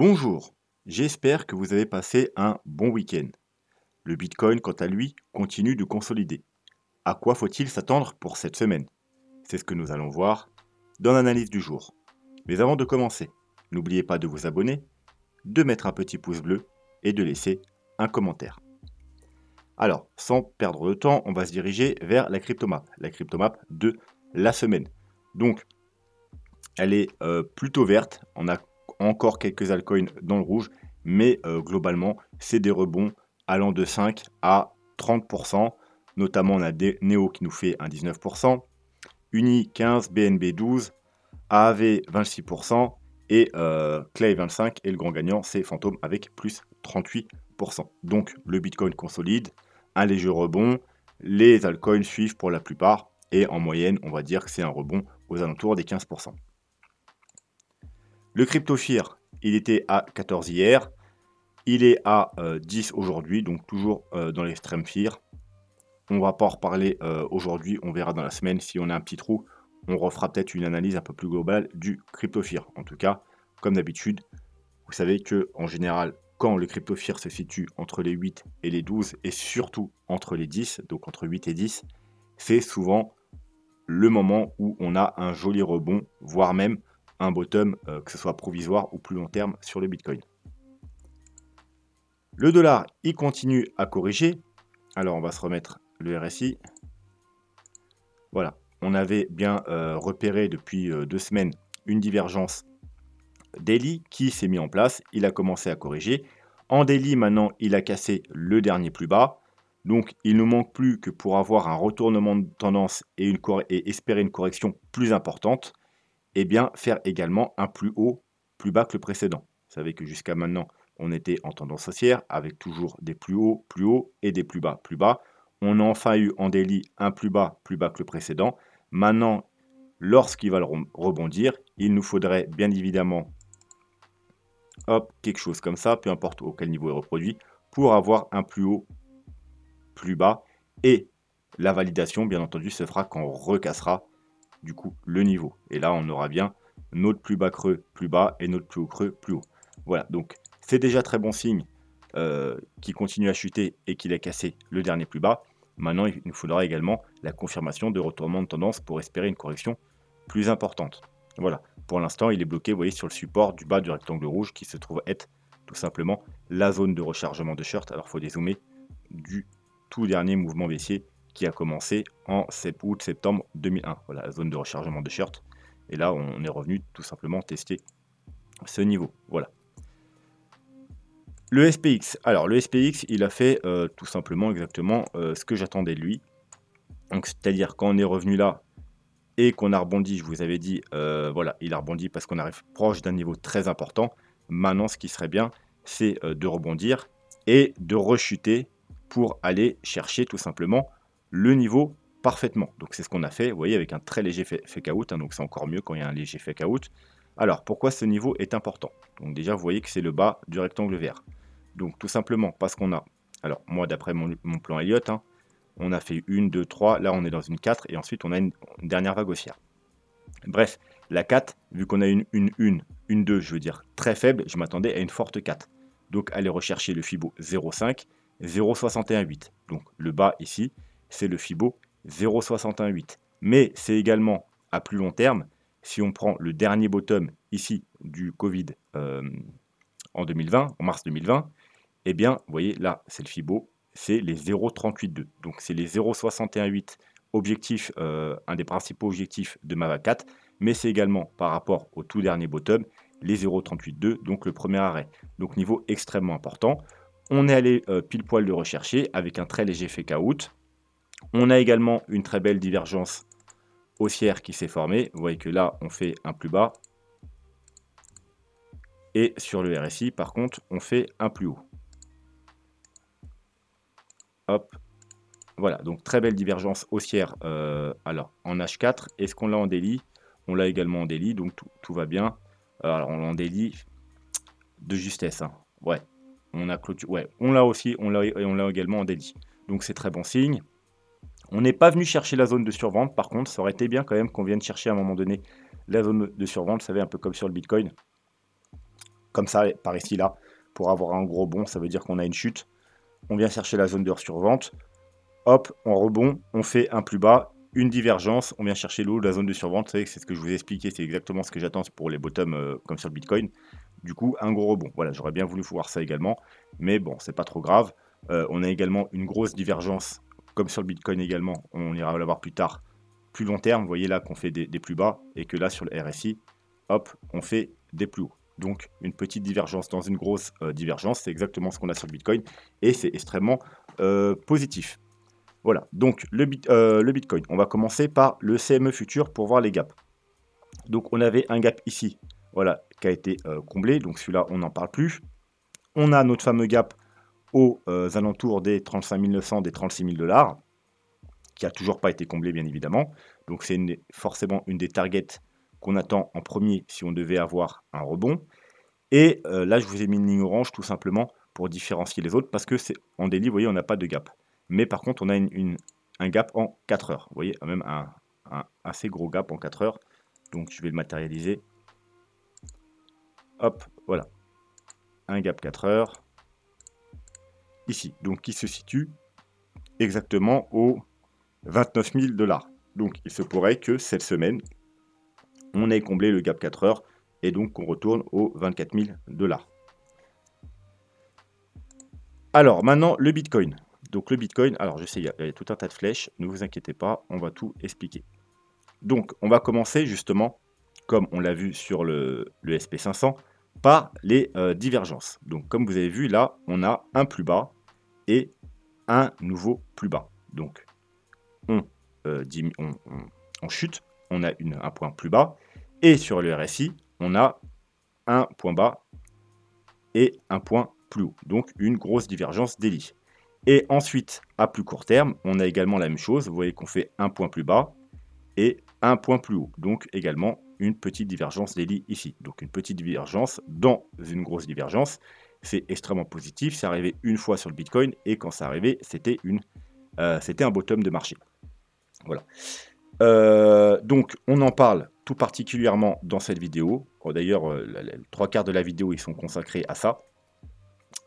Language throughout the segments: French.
Bonjour, j'espère que vous avez passé un bon week-end. Le Bitcoin, quant à lui, continue de consolider. À quoi faut-il s'attendre pour cette semaine? C'est ce que nous allons voir dans l'analyse du jour. Mais avant de commencer, n'oubliez pas de vous abonner, de mettre un petit pouce bleu et de laisser un commentaire. Alors, sans perdre de temps, on va se diriger vers la cryptomap de la semaine. Donc, elle est plutôt verte, on a encore quelques altcoins dans le rouge, mais globalement, c'est des rebonds allant de 5 à 30%. Notamment, on a des Neo qui nous fait un 19%, Uni 15, BNB 12, AAV 26% et Clay 25. Et le grand gagnant, c'est Phantom avec plus 38%. Donc, le Bitcoin consolide, un léger rebond, les altcoins suivent pour la plupart, et en moyenne, on va dire que c'est un rebond aux alentours des 15%. Le CryptoFear, il était à 14 hier, il est à 10 aujourd'hui, donc toujours dans l'extrême fear. On ne va pas en reparler aujourd'hui, on verra dans la semaine si on a un petit trou. On refera peut-être une analyse un peu plus globale du CryptoFear. En tout cas, comme d'habitude, vous savez que en général, quand le CryptoFear se situe entre les 8 et les 12, et surtout entre les 10, donc entre 8 et 10, c'est souvent le moment où on a un joli rebond, voire même un bottom, que ce soit provisoire ou plus long terme sur le Bitcoin. Le dollar, il continue à corriger. Alors, on va se remettre le RSI. Voilà, on avait bien repéré depuis 2 semaines une divergence daily qui s'est mis en place. Il a commencé à corriger. En daily, maintenant, il a cassé le dernier plus bas. Donc, il ne manque plus que pour avoir un retournement de tendance et espérer une correction plus importante, et bien faire également un plus haut, plus bas que le précédent. Vous savez que jusqu'à maintenant, on était en tendance haussière avec toujours des plus hauts et des plus bas, plus bas. On a enfin eu en daily un plus bas que le précédent. Maintenant, lorsqu'il va rebondir, il nous faudrait bien évidemment quelque chose comme ça, peu importe auquel niveau est reproduit, pour avoir un plus haut, plus bas. Et la validation, bien entendu, se fera quand on recassera du coup le niveau. Et là, on aura bien notre plus bas creux plus bas et notre plus haut creux plus haut. Voilà, donc c'est déjà très bon signe qu'il continue à chuter et qu'il a cassé le dernier plus bas. Maintenant, il nous faudra également la confirmation de retournement de tendance pour espérer une correction plus importante. Voilà, pour l'instant, il est bloqué, vous voyez, sur le support du bas du rectangle rouge qui se trouve être tout simplement la zone de rechargement de short. Alors, il faut dézoomer du tout dernier mouvement baissier qui a commencé en août-septembre 2001. Voilà, la zone de rechargement de short. Et là, on est revenu tout simplement tester ce niveau. Voilà. Le SPX. Alors, le SPX, il a fait tout simplement exactement ce que j'attendais de lui. Donc, c'est-à-dire quand on est revenu là et qu'on a rebondi, je vous avais dit, voilà, il a rebondi parce qu'on arrive proche d'un niveau très important. Maintenant, ce qui serait bien, c'est de rebondir et de rechuter pour aller chercher tout simplement le niveau parfaitement. Donc c'est ce qu'on a fait, vous voyez, avec un très léger fake out, hein, donc c'est encore mieux quand il y a un léger fake out. Alors pourquoi ce niveau est important? Donc déjà, vous voyez que c'est le bas du rectangle vert. Donc tout simplement parce qu'on a, alors moi d'après mon plan Elliott, hein, on a fait 1, 2, 3, là on est dans une 4 et ensuite on a une dernière vague haussière. Bref, la 4, vu qu'on a une 2, je veux dire très faible, je m'attendais à une forte 4. Donc aller rechercher le Fibo 0,5, 0,618. Donc le bas ici, c'est le Fibo 0,618. Mais c'est également à plus long terme, si on prend le dernier bottom ici du Covid en 2020, en mars 2020, eh bien, vous voyez, là, c'est le Fibo, c'est les 0,382. Donc, c'est les 0,618 objectifs, un des principaux objectifs de Mava 4, mais c'est également par rapport au tout dernier bottom, les 0,382, donc le premier arrêt. Donc, niveau extrêmement important. On est allé pile poil le rechercher avec un très léger fake out. On a également une très belle divergence haussière qui s'est formée. Vous voyez que là, on fait un plus bas. Et sur le RSI, par contre, on fait un plus haut. Hop, voilà, donc très belle divergence haussière alors en H4. Est-ce qu'on l'a en daily? On l'a également en daily, donc tout va bien. Alors on l'a en daily de justesse, hein. Ouais, on a clôture, ouais, on l'a aussi, on l'a également en daily. Donc c'est très bon signe. On n'est pas venu chercher la zone de survente, par contre, ça aurait été bien quand même qu'on vienne chercher à un moment donné la zone de survente, vous savez, un peu comme sur le Bitcoin. comme ça, par ici, là, pour avoir un gros bond, ça veut dire qu'on a une chute. On vient chercher la zone de survente. Hop, on rebond, on fait un plus bas, une divergence, on vient chercher le haut de la zone de survente. Vous savez, c'est ce que je vous ai expliqué, c'est exactement ce que j'attends pour les bottoms comme sur le Bitcoin. Du coup, un gros rebond. Voilà, j'aurais bien voulu voir ça également, mais bon, c'est pas trop grave. On a également une grosse divergence, comme sur le Bitcoin également, on ira la voir plus tard, plus long terme. Vous voyez là qu'on fait des plus bas, et que là, sur le RSI, hop, on fait des plus hauts. Donc, une petite divergence dans une grosse divergence, c'est exactement ce qu'on a sur le Bitcoin, et c'est extrêmement positif. Voilà, donc le Bitcoin. On va commencer par le CME futur pour voir les gaps. Donc on avait un gap ici, voilà, qui a été comblé. Donc celui-là, on n'en parle plus. On a notre fameux gap aux alentours des 35 900, des 36 000 $, qui n'a toujours pas été comblé, bien évidemment. Donc c'est forcément une des targets qu'on attend en premier si on devait avoir un rebond. Et là, je vous ai mis une ligne orange tout simplement pour différencier les autres, parce que c'est en daily, vous voyez, on n'a pas de gap. Mais par contre, on a un gap en 4 heures. Vous voyez, même un assez gros gap en 4 heures. Donc, je vais le matérialiser. Hop, voilà. Un gap 4 heures. Ici. Donc, qui se situe exactement aux 29 000 $. Donc, il se pourrait que cette semaine, on ait comblé le gap 4 heures et donc qu'on retourne aux 24 000 $. Alors, maintenant, le Bitcoin. Donc, le Bitcoin, alors je sais, il y a tout un tas de flèches. Ne vous inquiétez pas, on va tout expliquer. Donc, on va commencer justement, comme on l'a vu sur le SP500, par les divergences. Donc, comme vous avez vu, là, on a un plus bas et un nouveau plus bas. Donc, on chute, on a un point plus bas. Et sur le RSI, on a un point bas et un point plus haut. Donc, une grosse divergence daily. Et ensuite, à plus court terme, on a également la même chose. Vous voyez qu'on fait un point plus bas et un point plus haut. Donc également une petite divergence daily ici. Donc une petite divergence dans une grosse divergence. C'est extrêmement positif. C'est arrivé une fois sur le Bitcoin et quand ça arrivait, c'était un bottom de marché. Voilà. Donc on en parle tout particulièrement dans cette vidéo. D'ailleurs, les 3/4 de la vidéo, ils sont consacrés à ça.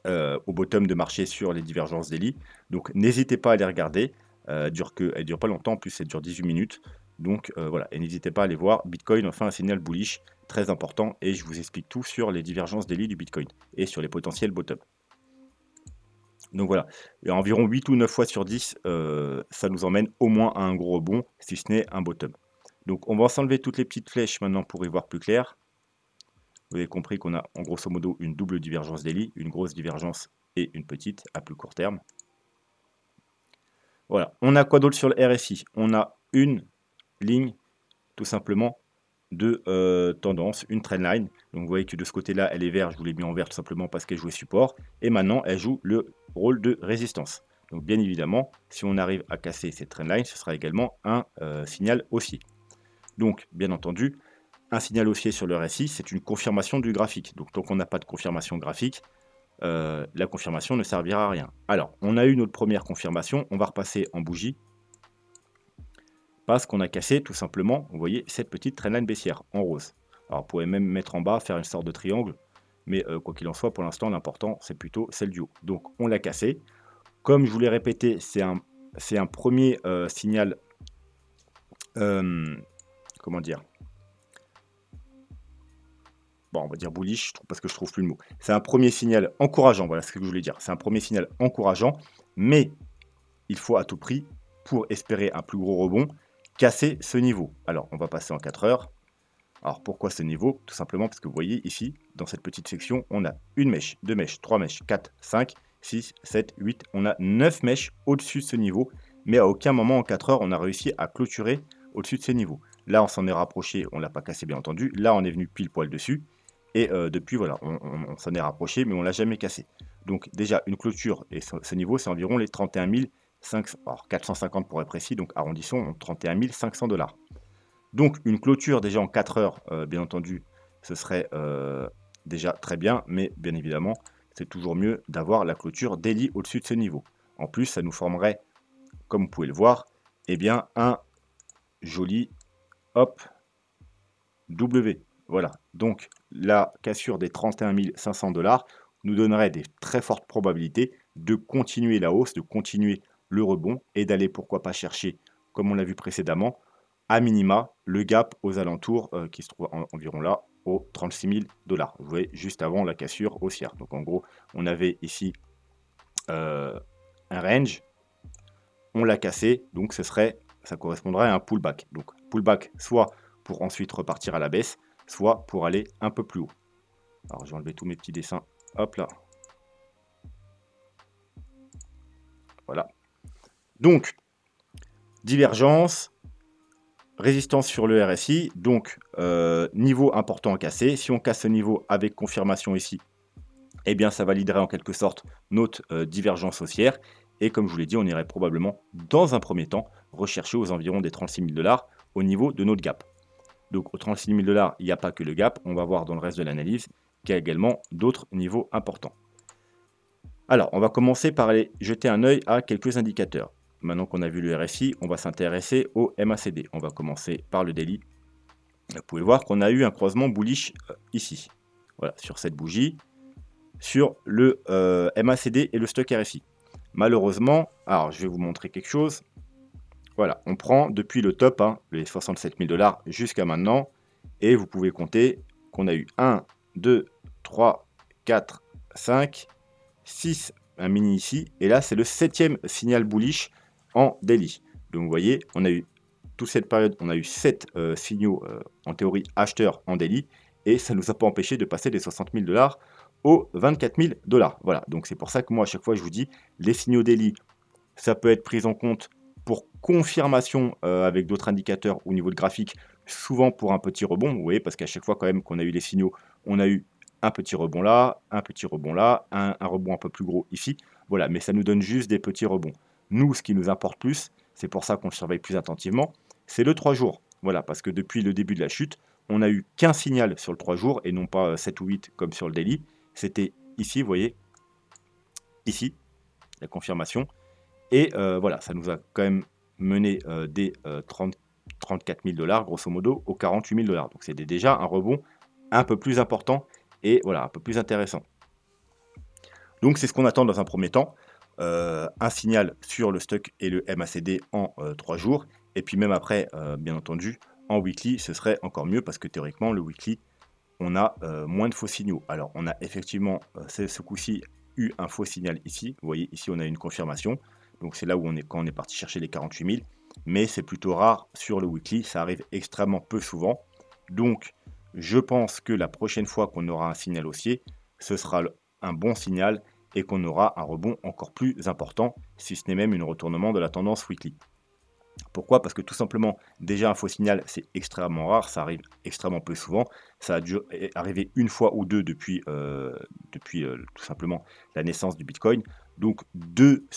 Au bottom de marché sur les divergences daily. Donc n'hésitez pas à les regarder. Elle dure pas longtemps, en plus elle dure 18 minutes. Donc voilà, et n'hésitez pas à aller voir. Bitcoin enfin un signal bullish très important et je vous explique tout sur les divergences daily du Bitcoin et sur les potentiels bottom. Donc voilà, et environ 8 ou 9 fois sur 10, ça nous emmène au moins à un gros rebond, si ce n'est un bottom. Donc on va s'enlever toutes les petites flèches maintenant pour y voir plus clair. Vous avez compris qu'on a en grosso modo une double divergence daily, une grosse divergence et une petite à plus court terme. Voilà. On a quoi d'autre sur le RSI? On a une ligne tout simplement de tendance, une trendline. Donc vous voyez que de ce côté-là, elle est verte, je vous l'ai mis en vert tout simplement parce qu'elle jouait support. Et maintenant, elle joue le rôle de résistance. Donc bien évidemment, si on arrive à casser cette trendline, ce sera également un signal haussier. Donc bien entendu, un signal haussier sur le RSI, c'est une confirmation du graphique. Donc tant qu'on n'a pas de confirmation graphique, la confirmation ne servira à rien. Alors, on a eu notre première confirmation, on va repasser en bougie, parce qu'on a cassé tout simplement, vous voyez, cette petite trendline baissière en rose. Alors, vous pouvez même mettre en bas, faire une sorte de triangle, mais quoi qu'il en soit, pour l'instant, l'important, c'est plutôt celle du haut. Donc, on l'a cassé. Comme je vous l'ai répété, c'est un premier signal, comment dire, bon, on va dire bullish, parce que je trouve plus le mot. C'est un premier signal encourageant, voilà ce que je voulais dire. C'est un premier signal encourageant, mais il faut à tout prix, pour espérer un plus gros rebond, casser ce niveau. Alors, on va passer en 4 heures. Alors, pourquoi ce niveau? Tout simplement parce que vous voyez ici, dans cette petite section, on a une mèche, deux mèches, trois mèches, 4, 5, 6, 7, 8. On a 9 mèches au-dessus de ce niveau, mais à aucun moment en 4 heures, on a réussi à clôturer au-dessus de ces niveaux. Là, on s'en est rapproché, on ne l'a pas cassé, bien entendu. Là, on est venu pile poil dessus. Et depuis, voilà, on s'en est rapproché, mais on ne l'a jamais cassé. Donc, déjà, une clôture, et ce niveau, c'est environ les 31 500, alors 450 pour être précis, donc arrondissons, 31 500 $. Donc, une clôture déjà en 4 heures, bien entendu, ce serait déjà très bien, mais bien évidemment, c'est toujours mieux d'avoir la clôture daily au-dessus de ce niveau. En plus, ça nous formerait, comme vous pouvez le voir, eh bien, un joli, hop, W. Voilà, donc la cassure des 31 500 $ nous donnerait des très fortes probabilités de continuer la hausse, de continuer le rebond et d'aller pourquoi pas chercher, comme on l'a vu précédemment, à minima le gap aux alentours qui se trouve environ là, aux 36 000 $. Vous voyez, juste avant la cassure haussière. Donc en gros, on avait ici un range, on l'a cassé, donc ça correspondrait à un pullback. Donc pullback soit pour ensuite repartir à la baisse, soit pour aller un peu plus haut. Alors je vais enlever tous mes petits dessins, hop là. Voilà. Donc, divergence, résistance sur le RSI, donc niveau important à casser. Si on casse ce niveau avec confirmation ici, eh bien ça validerait en quelque sorte notre divergence haussière. Et comme je vous l'ai dit, on irait probablement, dans un premier temps, rechercher aux environs des 36 000 $ au niveau de notre gap. Donc aux 36 000 $, il n'y a pas que le gap, on va voir dans le reste de l'analyse qu'il y a également d'autres niveaux importants. Alors, on va commencer par aller jeter un œil à quelques indicateurs. Maintenant qu'on a vu le RSI, on va s'intéresser au MACD. On va commencer par le daily. Vous pouvez voir qu'on a eu un croisement bullish ici. Voilà, sur cette bougie, sur le MACD et le stock RSI. Malheureusement, alors je vais vous montrer quelque chose. Voilà, on prend depuis le top, hein, les 67 000 $ jusqu'à maintenant, et vous pouvez compter qu'on a eu 1, 2, 3, 4, 5, 6, un mini ici, et là c'est le 7e signal bullish en daily. Donc vous voyez, on a eu toute cette période, on a eu 7 signaux en théorie acheteurs en daily, et ça ne nous a pas empêché de passer des 60 000 $ aux 24 000 $. Voilà, donc c'est pour ça que moi à chaque fois je vous dis, les signaux daily, ça peut être pris en compte pour confirmation avec d'autres indicateurs au niveau de graphique, souvent pour un petit rebond, vous voyez, parce qu'à chaque fois quand même qu'on a eu les signaux, on a eu un petit rebond là, un petit rebond là, un rebond un peu plus gros ici, voilà, mais ça nous donne juste des petits rebonds. Nous, ce qui nous importe plus, c'est pour ça qu'on le surveille plus attentivement, c'est le 3 jours, voilà, parce que depuis le début de la chute, on a eu qu'un signal sur le 3 jours, et non pas 7 ou 8 comme sur le daily, c'était ici, vous voyez, ici, la confirmation. Et voilà, ça nous a quand même mené des 34 000 $ grosso modo aux 48 000 $. Donc c'était déjà un rebond un peu plus important et voilà, un peu plus intéressant. Donc c'est ce qu'on attend dans un premier temps. Un signal sur le stock et le MACD en 3 jours. Et puis même après, bien entendu, en weekly, ce serait encore mieux parce que théoriquement, le weekly, on a moins de faux signaux. Alors on a effectivement, ce coup-ci, eu un faux signal ici. Vous voyez, ici on a une confirmation. Donc c'est là où on est quand on est parti chercher les 48 000. Mais c'est plutôt rare sur le weekly, ça arrive extrêmement peu souvent. Donc je pense que la prochaine fois qu'on aura un signal haussier, ce sera un bon signal et qu'on aura un rebond encore plus important, si ce n'est même un retournement de la tendance weekly. Pourquoi? Parce que tout simplement, déjà un faux signal, c'est extrêmement rare, ça arrive extrêmement peu souvent. Ça a dû arriver une fois ou deux depuis, tout simplement la naissance du Bitcoin. Donc deux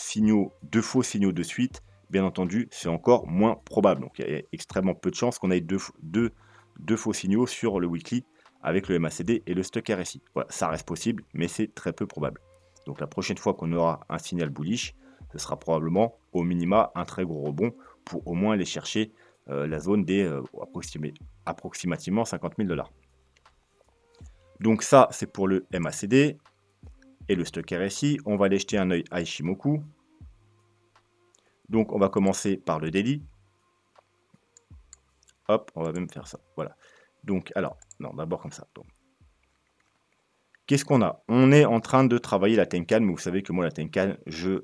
faux signaux de suite, bien entendu, c'est encore moins probable. Donc il y a extrêmement peu de chances qu'on ait deux faux signaux sur le weekly avec le MACD et le stock RSI. Voilà, ça reste possible, mais c'est très peu probable. Donc la prochaine fois qu'on aura un signal bullish, ce sera probablement au minima un très gros rebond pour au moins aller chercher la zone des approximativement 50 000 $. Donc ça, c'est pour le MACD et le stock RSI. On va aller jeter un œil à Ishimoku. Donc on va commencer par le daily. Hop, on va même faire ça. Voilà. Donc alors, non, d'abord comme ça. Qu'est-ce qu'on a? On est en train de travailler la Tenkan, mais vous savez que moi, la Tenkan, je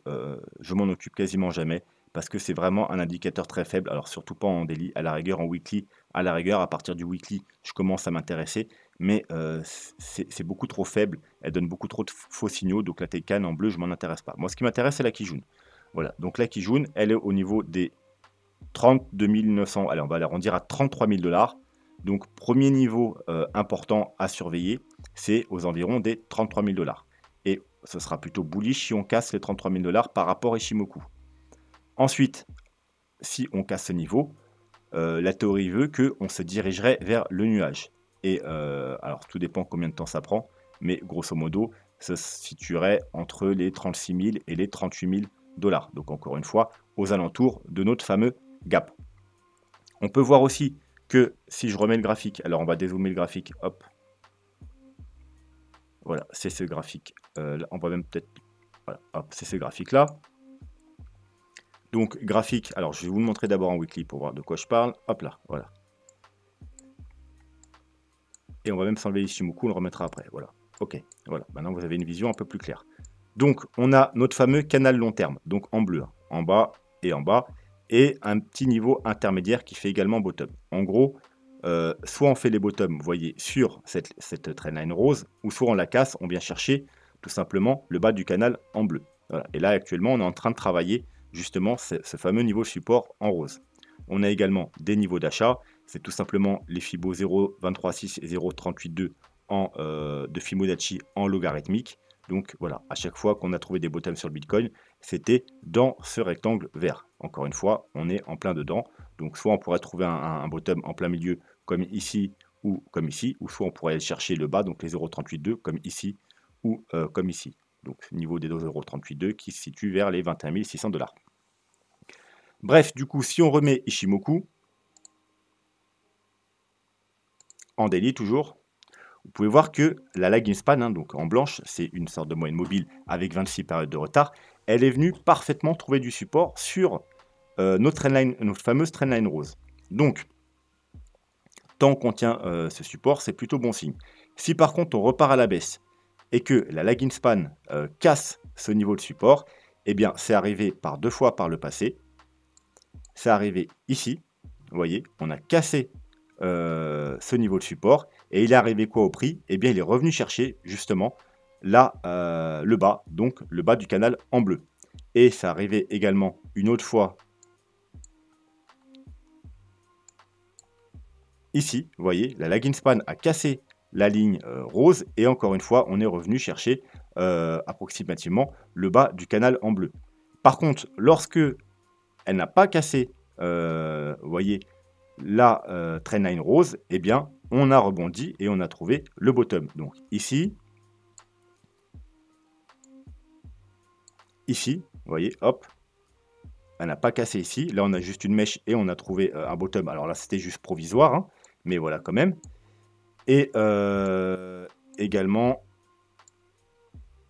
m'en occupe quasiment jamais parce que c'est vraiment un indicateur très faible. Alors, surtout pas en daily, à la rigueur, en weekly. À la rigueur, à partir du weekly, je commence à m'intéresser, mais c'est beaucoup trop faible. Elle donne beaucoup trop de faux signaux, donc la Tenkan en bleu, je m'en intéresse pas. Moi, ce qui m'intéresse, c'est la Kijun. Voilà, donc la Kijun, elle est au niveau des 32 900, allez, on va l'arrondir à 33 000 $. Donc, premier niveau important à surveiller, c'est aux environs des 33 000 $. Et ce sera plutôt bullish si on casse les 33 000 $ par rapport à Ishimoku. Ensuite, si on casse ce niveau, la théorie veut qu'on se dirigerait vers le nuage. Et alors, tout dépend combien de temps ça prend, mais grosso modo, ça se situerait entre les 36 000 et les 38 000 $. Donc, encore une fois, aux alentours de notre fameux gap. On peut voir aussi que si je remets le graphique, alors on va dézoomer le graphique, hop. Voilà, c'est ce graphique. Là, on va même peut-être... Voilà, hop, c'est ce graphique-là. Donc, graphique, alors je vais vous le montrer d'abord en weekly pour voir de quoi je parle. Hop là, voilà. Et on va même s'enlever Ishimoku, on le remettra après. Voilà, ok, voilà. Maintenant, vous avez une vision un peu plus claire. Donc, on a notre fameux canal long terme, donc en bleu, hein, en bas, et un petit niveau intermédiaire qui fait également bottom. En gros, soit on fait les bottoms, vous voyez, sur cette trendline rose, ou soit on la casse, on vient chercher tout simplement le bas du canal en bleu. Voilà. Et là, actuellement, on est en train de travailler justement ce fameux niveau support en rose. On a également des niveaux d'achat, c'est tout simplement les Fibo 0,236 et 0,382 de Fibonacci en logarithmique. Donc voilà, à chaque fois qu'on a trouvé des bottoms sur le Bitcoin, c'était dans ce rectangle vert. Encore une fois, on est en plein dedans. Donc soit on pourrait trouver un bottom en plein milieu comme ici ou comme ici, ou soit on pourrait aller chercher le bas, donc les 0,382 comme ici ou comme ici. Donc niveau des 2,382 qui se situe vers les 21 600 $. Bref, du coup, si on remet Ishimoku, en daily toujours, vous pouvez voir que la lagging span, hein, donc en blanche, c'est une sorte de moyenne mobile avec 26 périodes de retard, elle est venue parfaitement trouver du support sur notre fameuse trendline rose. Donc, tant qu'on tient ce support, c'est plutôt bon signe. Si par contre on repart à la baisse et que la lagging span casse ce niveau de support, eh bien c'est arrivé par 2 fois par le passé. C'est arrivé ici, vous voyez, on a cassé ce niveau de support. Et il est arrivé quoi au prix? Eh bien, il est revenu chercher justement là le bas, donc le bas du canal en bleu. Et ça arrivait également une autre fois ici, vous voyez, la lagging span a cassé la ligne rose et encore une fois, on est revenu chercher approximativement le bas du canal en bleu. Par contre, lorsque elle n'a pas cassé, vous voyez, la trendline rose, eh bien, on a rebondi et on a trouvé le bottom. Donc ici, vous voyez, hop, elle n'a pas cassé ici. Là, on a juste une mèche et on a trouvé un bottom. Alors là, c'était juste provisoire, hein, mais voilà quand même. Et également,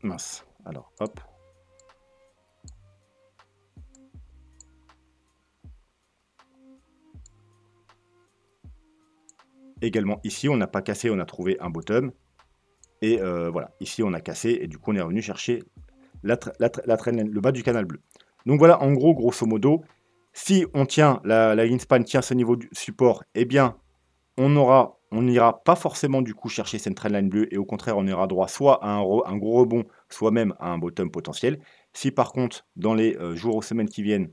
mince, alors hop. Également ici, on n'a pas cassé, on a trouvé un bottom. Et voilà, ici on a cassé et du coup on est revenu chercher le bas du canal bleu. Donc voilà, en gros, grosso modo, si on tient, la span tient ce niveau de support, eh bien, on n'ira pas forcément du coup chercher cette trendline bleue et au contraire, on ira droit soit à un gros rebond, soit même à un bottom potentiel. Si par contre, dans les jours ou semaines qui viennent,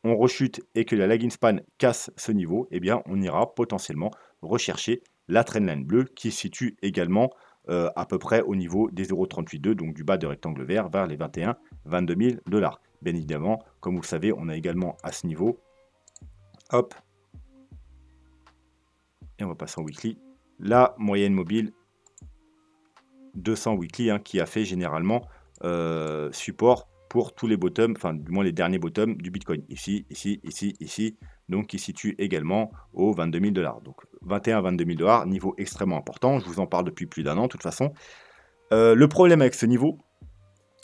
on rechute et que la lagging span casse ce niveau, eh bien, on ira potentiellement rechercher la trendline bleue qui se situe également à peu près au niveau des 0,382, donc du bas de rectangle vert vers les 22 000 $. Bien évidemment, comme vous le savez, on a également à ce niveau, hop, et on va passer en weekly, la moyenne mobile 200 weekly hein, qui a fait généralement support pour tous les bottoms, enfin du moins les derniers bottoms du Bitcoin. Ici, ici, ici, ici, donc qui situe également aux 22 000 $. Donc 21 22 000 $, niveau extrêmement important. Je vous en parle depuis plus d'un an de toute façon. Le problème avec ce niveau,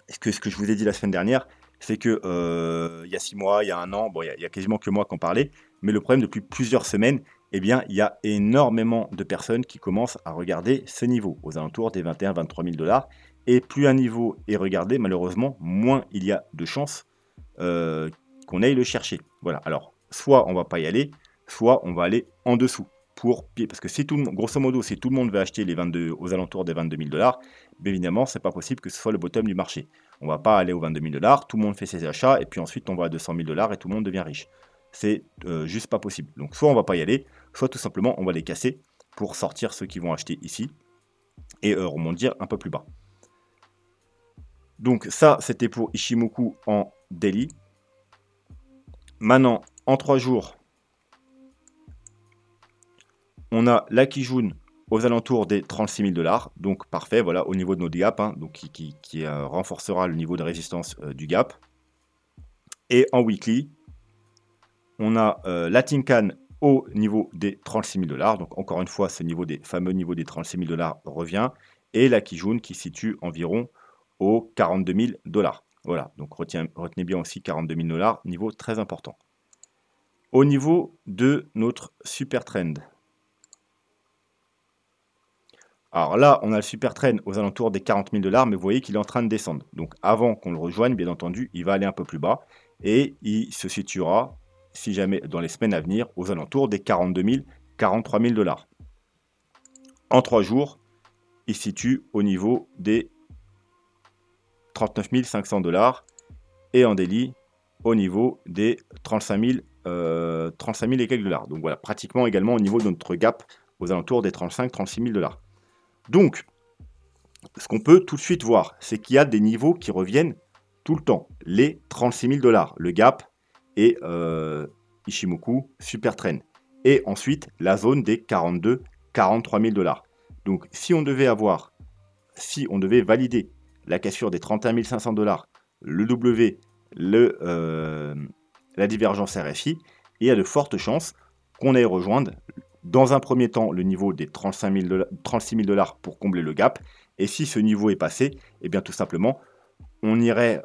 ce que je vous ai dit la semaine dernière, c'est que il y a 6 mois, il y a un an, bon, il y a quasiment que moi qui en parlais, mais le problème depuis plusieurs semaines, eh bien, il y a énormément de personnes qui commencent à regarder ce niveau, aux alentours des 21 23 000 $. Et plus un niveau est regardé, malheureusement, moins il y a de chances qu'on aille le chercher. Voilà, alors, soit on va pas y aller, soit on va aller en dessous. Parce que si tout le monde, grosso modo, si tout le monde veut acheter les 22, aux alentours des 22 000 $, bien évidemment, c'est pas possible que ce soit le bottom du marché. On va pas aller aux 22 000 $, tout le monde fait ses achats, et puis ensuite on va à 200 000 $ et tout le monde devient riche. C'est juste pas possible. Donc soit on va pas y aller, soit tout simplement on va les casser pour sortir ceux qui vont acheter ici et rebondir un peu plus bas. Donc ça, c'était pour Ishimoku en daily. Maintenant, en 3 jours, on a la Kijun aux alentours des 36 000 $. Donc parfait, voilà, au niveau de notre gap, hein, donc qui renforcera le niveau de résistance du gap. Et en weekly, on a la Tinkan au niveau des 36 000 $. Donc encore une fois, ce niveau des fameux niveau des 36 000 $ revient. Et la Kijun qui se situe environ aux 42 000 $. Voilà, donc retenez bien aussi 42 000 $, niveau très important. Au niveau de notre super trend. Alors là, on a le super trend aux alentours des 40 000 $, mais vous voyez qu'il est en train de descendre. Donc avant qu'on le rejoigne, bien entendu, il va aller un peu plus bas et il se situera, si jamais dans les semaines à venir, aux alentours des 42 000, 43 000 $. En 3 jours, il se situe au niveau des 39 500 $ et en daily au niveau des 35 000 et quelques dollars. Donc voilà, pratiquement également au niveau de notre gap aux alentours des 35-36 000 $. Donc, ce qu'on peut tout de suite voir, c'est qu'il y a des niveaux qui reviennent tout le temps. Les 36 000 $, le gap et Ishimoku Super Trend. Et ensuite, la zone des 42-43 000 $. Donc, si on devait valider la cassure des 31 500 $, le W, la divergence RSI, il y a de fortes chances qu'on aille rejoindre dans un premier temps le niveau des 36 000 $ pour combler le gap. Et si ce niveau est passé, eh bien tout simplement, on irait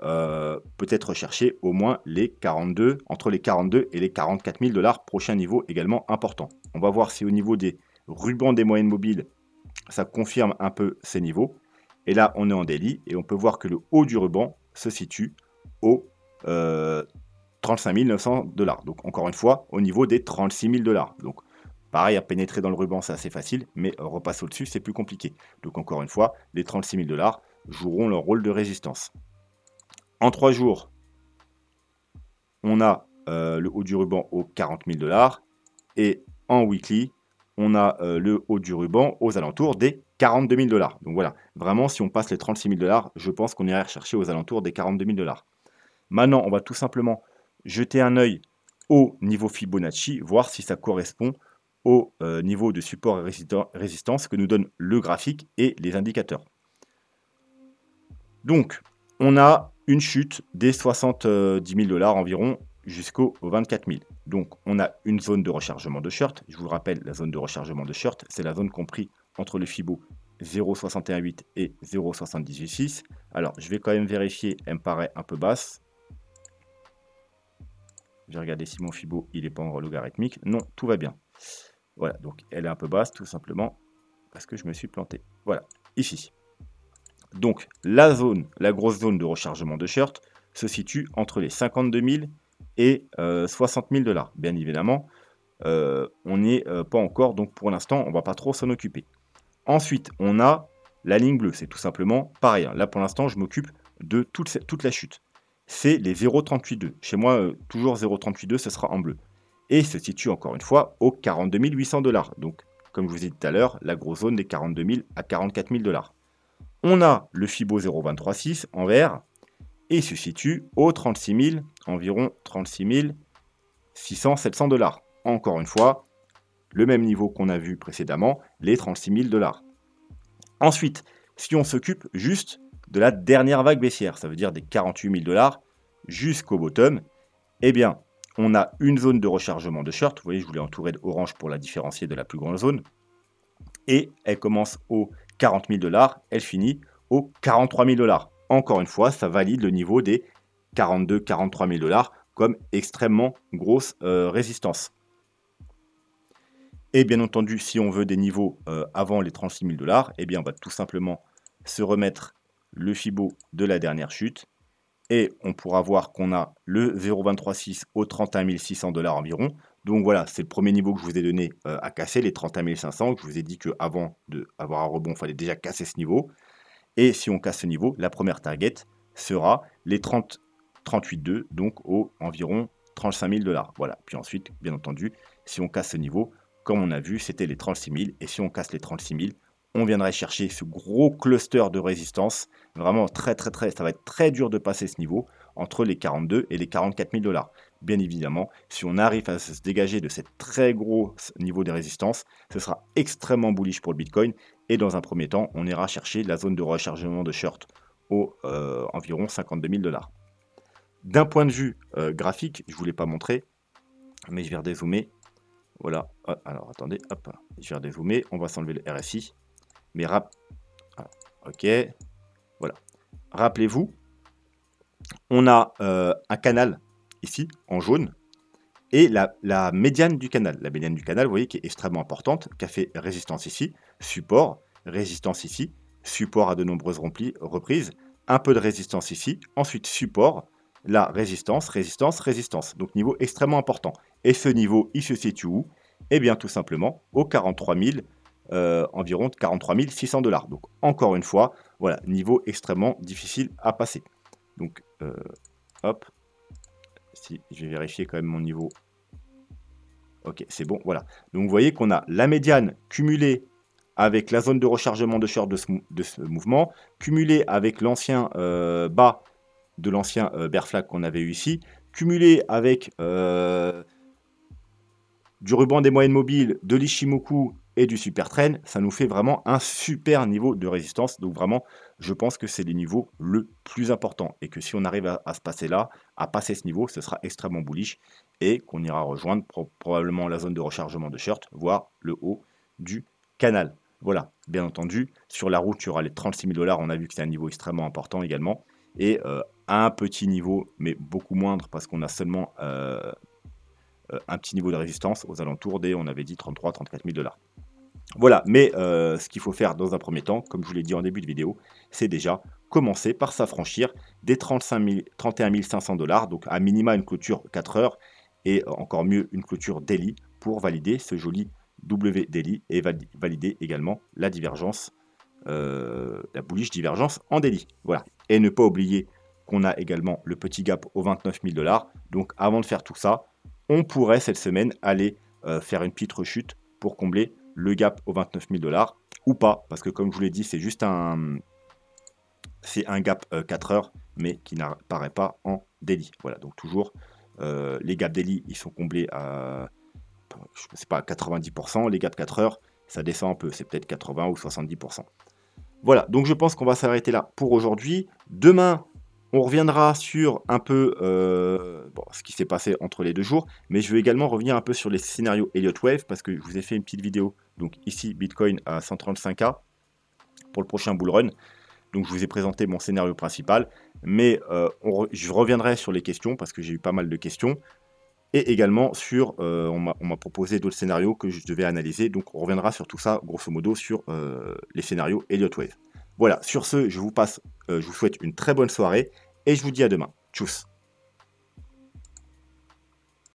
peut-être chercher au moins entre les 42 et les 44 000 $, prochain niveau également important. On va voir si au niveau des rubans des moyennes mobiles, ça confirme un peu ces niveaux. Et là, on est en daily et on peut voir que le haut du ruban se situe au 35 900 $. Donc encore une fois, au niveau des 36 000 $. Donc pareil, à pénétrer dans le ruban, c'est assez facile, mais repasser au-dessus, c'est plus compliqué. Donc encore une fois, les 36 000 $ joueront leur rôle de résistance. En 3 jours, on a le haut du ruban aux 40 000 $. Et en weekly, on a le haut du ruban aux alentours des 42 000 $. Donc voilà, vraiment, si on passe les 36 000 $, je pense qu'on irait rechercher aux alentours des 42 000 $. Maintenant, on va tout simplement jeter un œil au niveau Fibonacci, voir si ça correspond au niveau de support et résistance que nous donne le graphique et les indicateurs. Donc, on a une chute des 70 000 $ environ jusqu'aux 24 000. Donc, on a une zone de rechargement de short. Je vous rappelle, la zone de rechargement de short, c'est la zone comprise entre le Fibo 0,618 et 0,786. Alors, je vais quand même vérifier, elle me paraît un peu basse. Je vais regarder si mon Fibo, il n'est pas en logarithmique. Non, tout va bien. Voilà, donc elle est un peu basse, tout simplement, parce que je me suis planté. Voilà, ici. Donc, la grosse zone de rechargement de short, se situe entre les 52 000 et 60 000 $. Bien évidemment, on n'est pas encore, donc pour l'instant, on ne va pas trop s'en occuper. Ensuite, on a la ligne bleue, c'est tout simplement pareil. Là, pour l'instant, je m'occupe de toute la chute. C'est les 0,382. Chez moi, toujours 0,382, ce sera en bleu. Et se situe encore une fois aux 42 800 $. Donc, comme je vous ai dit tout à l'heure, la grosse zone des 42 000 à 44 000 $. On a le Fibo 0,236 en vert et se situe aux 36 000, environ 36 600, 700 $. Encore une fois, le même niveau qu'on a vu précédemment, les 36 000 $. Ensuite, si on s'occupe juste de la dernière vague baissière, ça veut dire des 48 000 $ jusqu'au bottom, eh bien, on a une zone de rechargement de short. Vous voyez, je voulais entourer d'orange pour la différencier de la plus grande zone. Et elle commence aux 40 000 $, elle finit aux 43 000 $. Encore une fois, ça valide le niveau des 42-43 000 $ comme extrêmement grosse résistance. Et bien entendu, si on veut des niveaux avant les 36 000 $, eh bien, on va tout simplement se remettre le Fibo de la dernière chute. Et on pourra voir qu'on a le 0,236 aux 31 600 $ environ. Donc voilà, c'est le premier niveau que je vous ai donné à casser, les 31 500. Je vous ai dit qu'avant d'avoir un rebond, il fallait déjà casser ce niveau. Et si on casse ce niveau, la première target sera les 38,2, donc aux environ 35 000 $. Voilà, puis ensuite, bien entendu, si on casse ce niveau, comme on a vu, c'était les 36 000. Et si on casse les 36 000, on viendrait chercher ce gros cluster de résistance. Vraiment ça va être très dur de passer ce niveau entre les 42 et les 44 000 $. Bien évidemment, si on arrive à se dégager de cette très gros niveau de résistance, ce sera extrêmement bullish pour le Bitcoin. Et dans un premier temps, on ira chercher la zone de rechargement de short aux environ 52 000 $. D'un point de vue graphique, je ne vous l'ai pas montré, mais je vais redézoomer. Voilà. Ah, alors attendez, hop, je vais redézoomer. On va s'enlever le RSI. Mais ok, voilà. Rappelez-vous, on a un canal ici en jaune et la médiane du canal. La médiane du canal, vous voyez, qui est extrêmement importante, qui a fait résistance ici, support, résistance ici, support à de nombreuses reprises, un peu de résistance ici, ensuite support, la résistance, résistance, résistance. Donc niveau extrêmement important. Et ce niveau, il se situe où? Eh bien tout simplement au 43 000, environ 43 600 $. Donc encore une fois, voilà, niveau extrêmement difficile à passer. Donc hop, si je vais vérifier quand même mon niveau. Ok, c'est bon, voilà. Donc vous voyez qu'on a la médiane cumulée avec la zone de rechargement de short de ce mouvement, cumulée avec l'ancien bas de l'ancien bear flag qu'on avait eu ici, cumulée avec du ruban des moyennes mobiles, de l'Ishimoku et du super trend, ça nous fait vraiment un super niveau de résistance. Donc vraiment, je pense que c'est le niveau le plus important. Et que si on arrive à se passer là, à passer ce niveau, ce sera extrêmement bullish. Et qu'on ira rejoindre probablement la zone de rechargement de short, voire le haut du canal. Voilà, bien entendu, sur la route, il y aura les 36 000 $. On a vu que c'est un niveau extrêmement important également. Et un petit niveau, mais beaucoup moindre parce qu'on a seulement un petit niveau de résistance aux alentours des, on avait dit 33 34 000 $. Voilà, mais ce qu'il faut faire dans un premier temps, comme je vous l'ai dit en début de vidéo, c'est déjà commencer par s'affranchir des 31 500 $, donc à minima une clôture 4 heures, et encore mieux une clôture daily pour valider ce joli W daily et valider également la divergence, la bullish divergence en daily. Voilà, et ne pas oublier qu'on a également le petit gap aux 29 000 $. Donc avant de faire tout ça, on pourrait cette semaine aller faire une petite rechute pour combler le gap aux 29 000 $, ou pas, parce que comme je vous l'ai dit, c'est juste un gap 4 heures, mais qui n'apparaît pas en daily. Voilà, donc toujours, les gaps daily, ils sont comblés à, je sais pas, 90%, les gaps 4 heures, ça descend un peu, c'est peut-être 80 ou 70%. Voilà, donc je pense qu'on va s'arrêter là pour aujourd'hui. Demain, on reviendra sur un peu ce qui s'est passé entre les 2 jours, mais je vais également revenir un peu sur les scénarios Elliott Wave, parce que je vous ai fait une petite vidéo, donc ici, Bitcoin à 135K, pour le prochain bull run. Donc je vous ai présenté mon scénario principal, mais je reviendrai sur les questions, parce que j'ai eu pas mal de questions, et également sur, on m'a proposé d'autres scénarios que je devais analyser, donc on reviendra sur tout ça, grosso modo, sur les scénarios Elliott Wave. Voilà, sur ce, je vous souhaite une très bonne soirée, et je vous dis à demain. Tchuss.